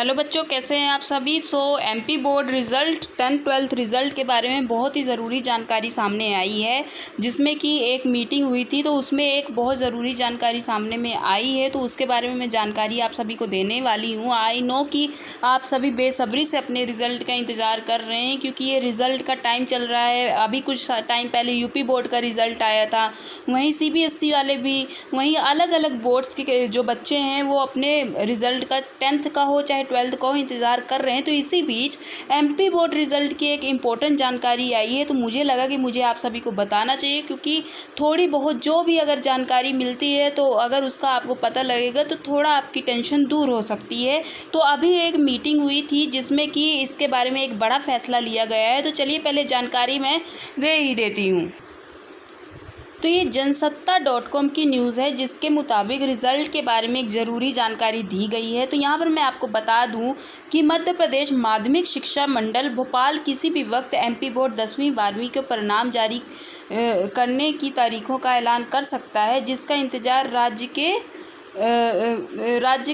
Hello बच्चों, कैसे हैं आप सभी। MP board result 10th-12th result के बारे में बहुत ही ज़रूरी जानकारी सामने आई है, जिसमें कि एक मीटिंग हुई थी तो उसमें एक बहुत ज़रूरी जानकारी सामने में आई है। तो उसके बारे में मैं जानकारी आप सभी को देने वाली हूँ। आई नो कि आप सभी बेसब्री से अपने रिज़ल्ट का इंतज़ार कर रहे हैं, क्योंकि ये रिज़ल्ट का टाइम चल रहा है। अभी कुछ टाइम पहले यूपी बोर्ड का रिज़ल्ट आया था, वहीं सीबीएसई वाले भी, वहीं अलग अलग बोर्ड्स के जो बच्चे हैं वो अपने रिज़ल्ट का 10th का हो चाहे 12th का हो इंतज़ार कर रहे हैं। तो इसी बीच एमपी बोर्ड रिज़ल्ट की एक इम्पोर्टेंट जानकारी आई है, तो मुझे लगा कि मुझे आप सभी को बताना चाहिए, क्योंकि थोड़ी बहुत जो भी अगर जानकारी मिलती है तो अगर उसका आपको पता लगेगा तो थोड़ा आपकी टेंशन दूर हो सकती है। तो अभी एक मीटिंग हुई थी जिसमें कि इसके बारे में एक बड़ा फैसला लिया गया है। तो चलिए पहले जानकारी मैं दे ही देती हूँ। तो ये जनसत्ता.com की न्यूज़ है, जिसके मुताबिक रिज़ल्ट के बारे में एक ज़रूरी जानकारी दी गई है। तो यहाँ पर मैं आपको बता दूँ कि मध्य प्रदेश माध्यमिक शिक्षा मंडल भोपाल किसी भी वक्त एमपी बोर्ड 10वीं 12वीं के परिणाम जारी करने की तारीखों का ऐलान कर सकता है, जिसका इंतज़ार राज्य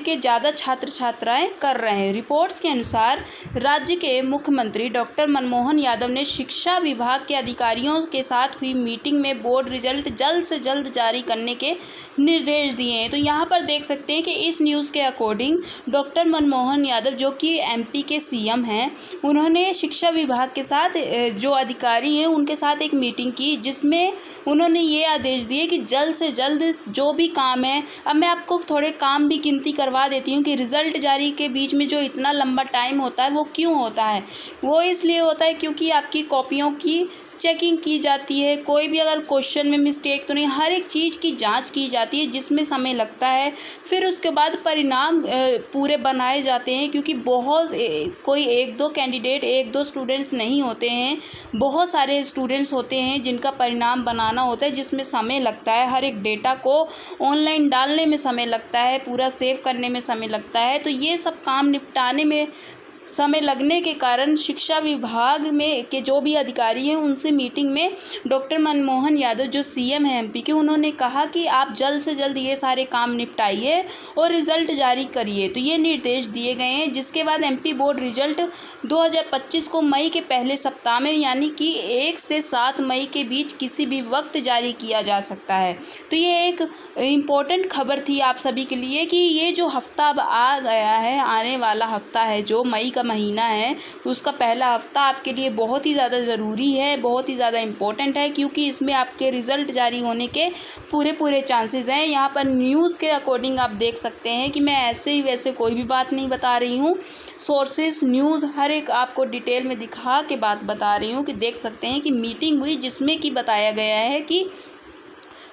के ज़्यादा छात्र छात्राएं कर रहे हैं। रिपोर्ट्स के अनुसार राज्य के मुख्यमंत्री डॉक्टर मनमोहन यादव ने शिक्षा विभाग के अधिकारियों के साथ हुई मीटिंग में बोर्ड रिजल्ट जल्द से जल्द जारी करने के निर्देश दिए हैं। तो यहाँ पर देख सकते हैं कि इस न्यूज़ के अकॉर्डिंग डॉक्टर मनमोहन यादव, जो कि एमपी के सीएम हैं, उन्होंने शिक्षा विभाग के साथ जो अधिकारी हैं उनके साथ एक मीटिंग की, जिसमें उन्होंने ये आदेश दिए कि जल्द से जल्द जो भी काम है, अब मैं आपको थोड़े काम भी गिनती करवा देती हूँ कि रिज़ल्ट जारी के बीच में जो इतना लंबा टाइम होता है वो क्यों होता है। वो इसलिए होता है क्योंकि आपकी कॉपियों की चेकिंग की जाती है, कोई भी अगर क्वेश्चन में मिस्टेक तो नहीं, हर एक चीज़ की जांच की जाती है, जिसमें समय लगता है। फिर उसके बाद परिणाम पूरे बनाए जाते हैं, क्योंकि कोई एक दो कैंडिडेट, एक दो स्टूडेंट्स नहीं होते हैं, बहुत सारे स्टूडेंट्स होते हैं जिनका परिणाम बनाना होता है, जिसमें समय लगता है। हर एक डेटा को ऑनलाइन डालने में समय लगता है, पूरा सेव करने में समय लगता है। तो ये सब काम निपटाने में समय लगने के कारण शिक्षा विभाग में के जो भी अधिकारी हैं उनसे मीटिंग में डॉक्टर मनमोहन यादव, जो सीएम हैं एमपी के, उन्होंने कहा कि आप जल्द से जल्द ये सारे काम निपटाइए और रिज़ल्ट जारी करिए। तो ये निर्देश दिए गए हैं, जिसके बाद एमपी बोर्ड रिज़ल्ट 2025 को मई के पहले सप्ताह में, यानी कि 1 से 7 मई के बीच किसी भी वक्त जारी किया जा सकता है। तो ये एक इम्पोर्टेंट खबर थी आप सभी के लिए कि ये जो हफ्ता अब आ गया है, आने वाला हफ्ता है, जो मई का महीना है, उसका पहला हफ्ता आपके लिए बहुत ही ज़्यादा ज़रूरी है, बहुत ही ज़्यादा इम्पोर्टेंट है, क्योंकि इसमें आपके रिज़ल्ट जारी होने के पूरे चांसेस हैं। यहाँ पर न्यूज़ के अकॉर्डिंग आप देख सकते हैं कि मैं ऐसे ही वैसे कोई भी बात नहीं बता रही हूँ, सोर्सेस न्यूज़ हर एक आपको डिटेल में दिखा के बात बता रही हूँ कि देख सकते हैं कि मीटिंग हुई, जिसमें कि बताया गया है कि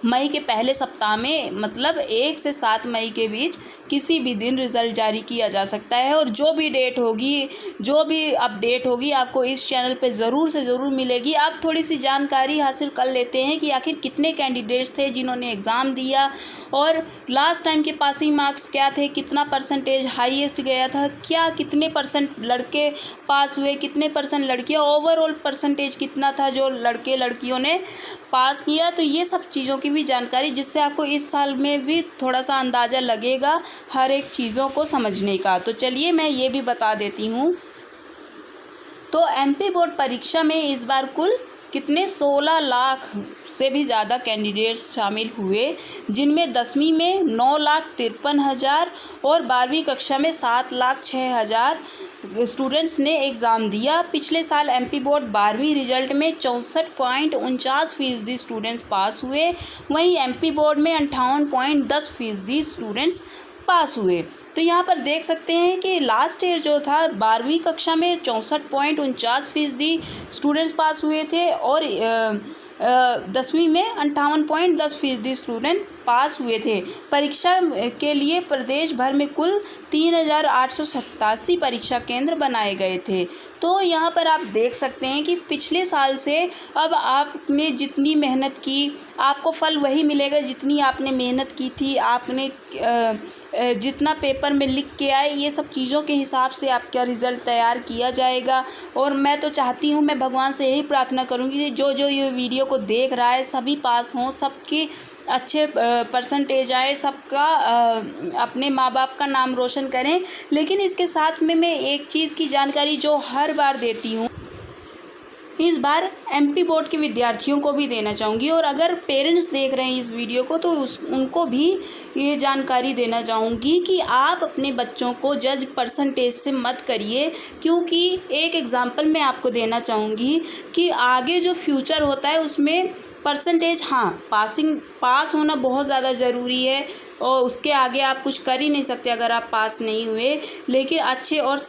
मई के पहले सप्ताह में, मतलब 1 से 7 मई के बीच किसी भी दिन रिज़ल्ट जारी किया जा सकता है। और जो भी डेट होगी, जो भी अपडेट होगी, आपको इस चैनल पे ज़रूर से ज़रूर मिलेगी। आप थोड़ी सी जानकारी हासिल कर लेते हैं कि आखिर कितने कैंडिडेट्स थे जिन्होंने एग्ज़ाम दिया, और लास्ट टाइम के पासिंग मार्क्स क्या थे, कितना परसेंटेज हाईएस्ट गया था, क्या कितने % लड़के पास हुए, कितने % लड़कियाँ, ओवरऑल परसेंटेज कितना था जो लड़के लड़कियों ने पास किया। तो ये सब चीज़ों की भी जानकारी, जिससे आपको इस साल में भी थोड़ा सा अंदाज़ा लगेगा हर एक चीज़ों को समझने का। तो चलिए मैं ये भी बता देती हूँ। तो एमपी बोर्ड परीक्षा में इस बार कुल कितने 16 लाख से भी ज़्यादा कैंडिडेट्स शामिल हुए, जिनमें 10वीं में 9,53,000 और 12वीं कक्षा में 7,06,000 स्टूडेंट्स ने एग्ज़ाम दिया। पिछले साल एमपी बोर्ड 12वीं रिजल्ट में 64.49% स्टूडेंट्स पास हुए, वहीं एमपी बोर्ड में 58.10% स्टूडेंट्स पास हुए। तो यहाँ पर देख सकते हैं कि लास्ट ईयर जो था 12वीं कक्षा में 64.49% स्टूडेंट्स पास हुए थे, और 10वीं में 58.10% स्टूडेंट पास हुए थे। परीक्षा के लिए प्रदेश भर में कुल 3,887 परीक्षा केंद्र बनाए गए थे। तो यहाँ पर आप देख सकते हैं कि पिछले साल से अब आपने जितनी मेहनत की, आपको फल वही मिलेगा जितनी आपने मेहनत की थी। आपने जितना पेपर में लिख के आए ये सब चीज़ों के हिसाब से आपका रिज़ल्ट तैयार किया जाएगा। और मैं तो चाहती हूँ, मैं भगवान से यही प्रार्थना करूँगी जो जो ये वीडियो को देख रहा है सभी पास हों, सबकी अच्छे परसेंटेज आए, सबका अपने माँ बाप का नाम रोशन करें। लेकिन इसके साथ में मैं एक चीज़ की जानकारी जो हर बार देती हूँ, इस बार एमपी बोर्ड के विद्यार्थियों को भी देना चाहूँगी। और अगर पेरेंट्स देख रहे हैं इस वीडियो को तो उनको भी ये जानकारी देना चाहूँगी कि आप अपने बच्चों को जज परसेंटेज से मत करिए। क्योंकि एक एग्ज़ाम्पल मैं आपको देना चाहूँगी कि आगे जो फ्यूचर होता है उसमें परसेंटेज, हाँ पास होना बहुत ज़्यादा ज़रूरी है और उसके आगे आप कुछ कर ही नहीं सकते अगर आप पास नहीं हुए। लेकिन अच्छे और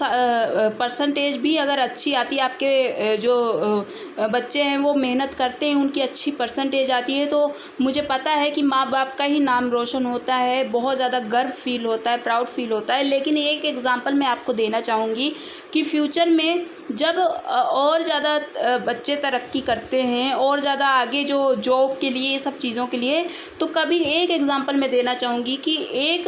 परसेंटेज भी अगर अच्छी आती है, आपके जो बच्चे हैं वो मेहनत करते हैं, उनकी अच्छी परसेंटेज आती है, तो मुझे पता है कि माँ बाप का ही नाम रोशन होता है, बहुत ज़्यादा गर्व फील होता है, प्राउड फील होता है। लेकिन एक एग्ज़ाम्पल मैं आपको देना चाहूँगी कि फ्यूचर में जब और ज़्यादा बच्चे तरक्की करते हैं और ज़्यादा आगे जो जॉब के लिए, ये सब चीज़ों के लिए, तो कभी एक एग्ज़ाम्पल मैं देना चाहूँगी कि एक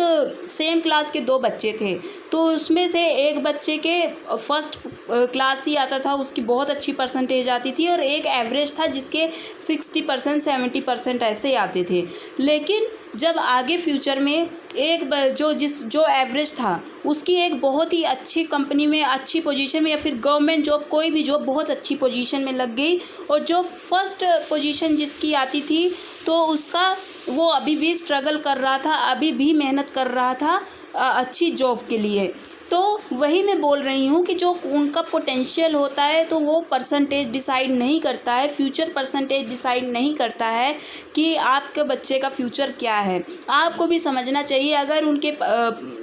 सेम क्लास के 2 बच्चे थे, तो उसमें से एक बच्चे के फर्स्ट क्लास ही आता था, उसकी बहुत अच्छी परसेंटेज आती थी, और एक एवरेज था जिसके 60% 70% ऐसे आते थे। लेकिन जब आगे फ्यूचर में एक जो एवरेज था उसकी एक बहुत ही अच्छी कंपनी में, अच्छी पोजीशन में, या फिर गवर्नमेंट जॉब, कोई भी जॉब बहुत अच्छी पोजीशन में लग गई, और जो फर्स्ट पोजीशन जिसकी आती थी तो उसका वो अभी भी स्ट्रगल कर रहा था, अभी भी मेहनत कर रहा था अच्छी जॉब के लिए। तो वही मैं बोल रही हूँ कि जो उनका पोटेंशियल होता है तो वो परसेंटेज डिसाइड नहीं करता है, फ्यूचर परसेंटेज डिसाइड नहीं करता है कि आपके बच्चे का फ्यूचर क्या है। आपको भी समझना चाहिए, अगर उनके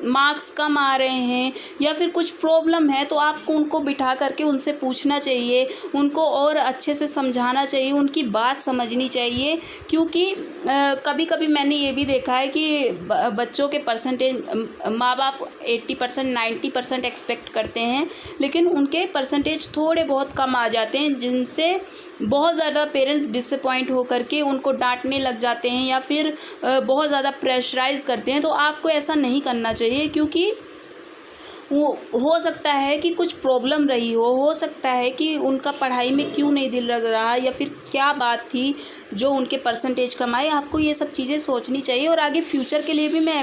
मार्क्स कम आ रहे हैं या फिर कुछ प्रॉब्लम है तो आपको उनको बिठा करके उनसे पूछना चाहिए, उनको और अच्छे से समझाना चाहिए, उनकी बात समझनी चाहिए। क्योंकि कभी कभी मैंने ये भी देखा है कि बच्चों के परसेंटेज माँ बाप 80% 90% एक्सपेक्ट करते हैं, लेकिन उनके परसेंटेज थोड़े बहुत कम आ जाते हैं, जिनसे बहुत ज़्यादा पेरेंट्स डिसअपॉइंट होकर के उनको डांटने लग जाते हैं या फिर बहुत ज़्यादा प्रेशराइज़ करते हैं। तो आपको ऐसा नहीं करना चाहिए, क्योंकि हो सकता है कि कुछ प्रॉब्लम रही हो सकता है कि उनका पढ़ाई में क्यों नहीं दिल लग रहा, या फिर क्या बात थी जो उनके परसेंटेज कम आए। आपको ये सब चीज़ें सोचनी चाहिए। और आगे फ्यूचर के लिए भी मैं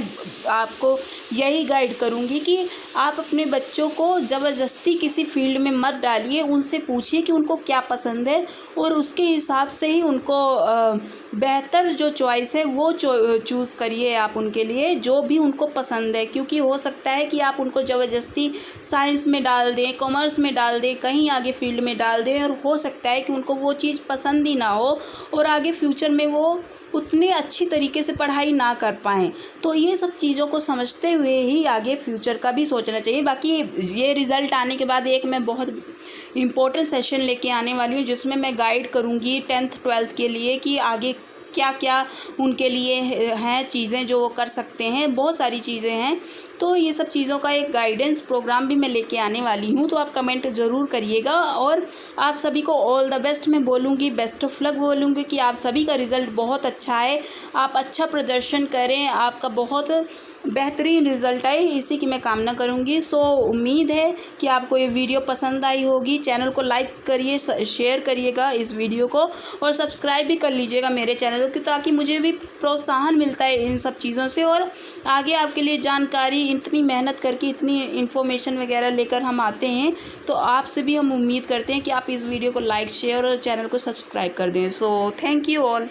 आपको यही गाइड करूँगी कि आप अपने बच्चों को ज़बरदस्ती किसी फील्ड में मत डालिए, उनसे पूछिए कि उनको क्या पसंद है और उसके हिसाब से ही उनको बेहतर जो चॉइस है वो चूज़ करिए आप उनके लिए, जो भी उनको पसंद है। क्योंकि हो सकता है कि आप उनको ज़बरदस्ती साइंस में डाल दें, कॉमर्स में डाल दें, कहीं आगे फील्ड में डाल दें, और हो सकता है कि उनको वो चीज़ पसंद ही ना हो और आगे फ्यूचर में वो उतने अच्छी तरीके से पढ़ाई ना कर पाएँ। तो ये सब चीज़ों को समझते हुए ही आगे फ्यूचर का भी सोचना चाहिए। बाकी ये रिज़ल्ट आने के बाद एक मैं बहुत इम्पोर्टेंट सेशन लेके आने वाली हूँ, जिसमें मैं गाइड करूँगी 10th 12th के लिए कि आगे क्या क्या उनके लिए हैं चीज़ें जो वो कर सकते हैं। बहुत सारी चीज़ें हैं, तो ये सब चीज़ों का एक गाइडेंस प्रोग्राम भी मैं लेके आने वाली हूँ। तो आप कमेंट ज़रूर करिएगा, और आप सभी को ऑल द बेस्ट मैं बोलूँगी, बेस्ट ऑफ लक बोलूँगी कि आप सभी का रिज़ल्ट बहुत अच्छा है, आप अच्छा प्रदर्शन करें, आपका बहुत बेहतरीन रिज़ल्ट आए, इसी की मैं कामना करूँगी। सो उम्मीद है कि आपको ये वीडियो पसंद आई होगी। चैनल को लाइक करिए, शेयर करिएगा इस वीडियो को, और सब्सक्राइब भी कर लीजिएगा मेरे चैनल को, ताकि मुझे भी प्रोत्साहन मिलता है इन सब चीज़ों से, और आगे आपके लिए जानकारी, इतनी मेहनत करके इतनी इन्फॉर्मेशन वगैरह लेकर हम आते हैं, तो आपसे भी हम उम्मीद करते हैं कि आप इस वीडियो को लाइक, शेयर और चैनल को सब्सक्राइब कर दें। So thank you all.